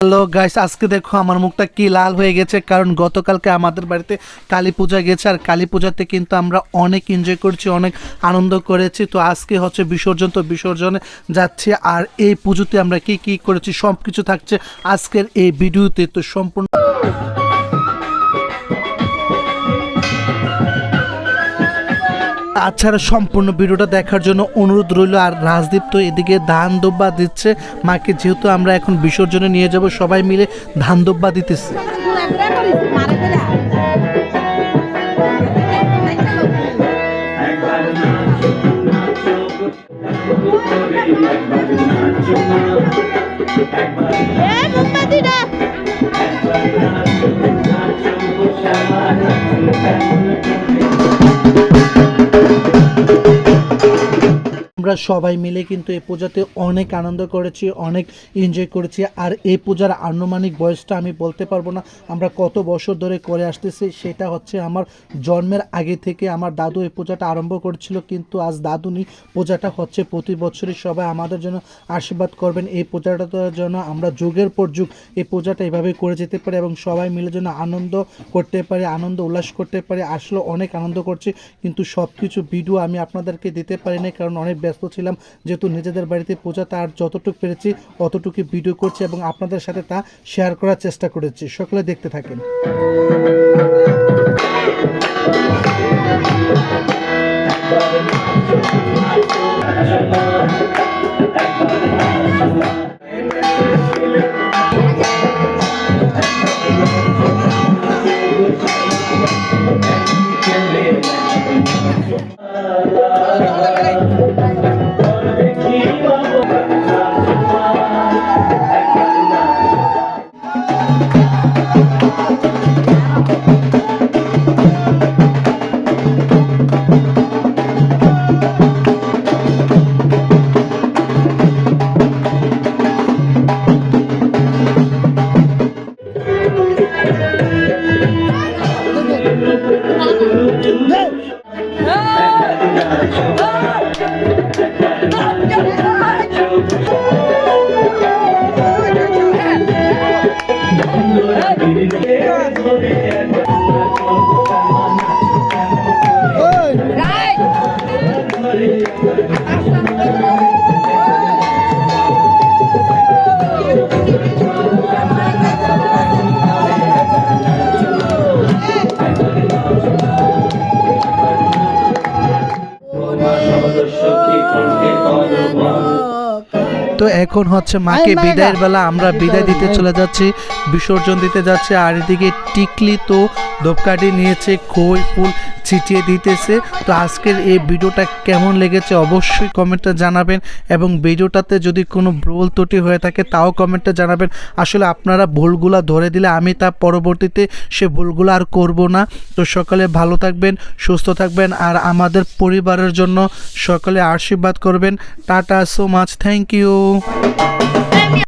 Hello guys, আজকে দেখো আমার মুখটা কি লাল হয়ে গেছে, কারণ গতকালকে আমাদের বাড়িতে কালী পূজা গেছে। আর কালী পূজাতে কিন্তু আমরা অনেক এনজয় করেছি, অনেক আনন্দ করেছি। তো আজকে হচ্ছে বিসর্জন, তো বিসর্জনে যাচ্ছি। আর এই পুজোতে আমরা কি কি করেছি সব কিছু থাকছে আজকের এই ভিডিওতে। তো সম্পূর্ণ আচ্ছা, সম্পূর্ণ ভিডিওটা দেখার জন্য অনুরোধ রইল। আর রাজদীপ তো এদিকে ধান দুব্বা দিচ্ছে মাকে, যেহেতু আমরা এখন বিসর্জনে নিয়ে যাব, সবাই মিলে ধান দুব্বা দিতেছি। আমরা সবাই মিলে কিন্তু এই পূজাতে অনেক আনন্দ করেছি, অনেক এনজয় করেছি। আর এই পূজার আনুমানিক বয়সটা আমি বলতে পারবো না, আমরা কত বছর ধরে করে আসতেছি। সেটা হচ্ছে আমার জন্মের আগে থেকে আমার দাদু এই পূজাটা আরম্ভ করেছিল, কিন্তু আজ দাদু নেই। পূজাটা হচ্ছে প্রতি বছরই। সবাই আমাদের জন্য আশীর্বাদ করবেন এই পূজাটার জন্য, আমরা যুগের পর যুগ এই পূজাটা এভাবে করে যেতে পারি এবং সবাই মিলে যেন আনন্দ করতে পারি, আনন্দ উল্লাস করতে পারি। আসলে অনেক আনন্দ করছি, কিন্তু সব কিছু ভিডিও আমি আপনাদেরকে দিতে পারি না, কারণ অনেক ব্যস্ত ছিলাম। যেহেতু নিজেদের বাড়িতে পূজা, তার যতটুকু পেরেছি অতটুকু ভিডিও করছি এবং আপনাদের সাথে তা শেয়ার করার চেষ্টা করেছি। সকলে দেখতে থাকেন। তো এখন হচ্ছে মাকে বিদায়ের বেলা, আমরা বিদায় দিতে চলে যাচ্ছি, বিসর্জন দিতে যাচ্ছে। আর এদিকে টিকলি তো ধূপকাঠি নিয়েছে, খই ফুল ছিটিয়ে দিতেছে। তো আজকের এই ভিডিওটা কেমন লেগেছে অবশ্যই কমেন্টে জানাবেন, এবং ভিডিওটাতে যদি কোনো ভুল ত্রুটি হয়ে থাকে তাও কমেন্টে জানাবেন। আসলে আপনারা ভুলগুলা ধরে দিলে আমি তা পরবর্তীতে সে ভুলগুলো আর করব না। তো সকলে ভালো থাকবেন, সুস্থ থাকবেন, আর আমাদের পরিবারের জন্য সকলে আশীর্বাদ করবেন। Tata, so much, thank you.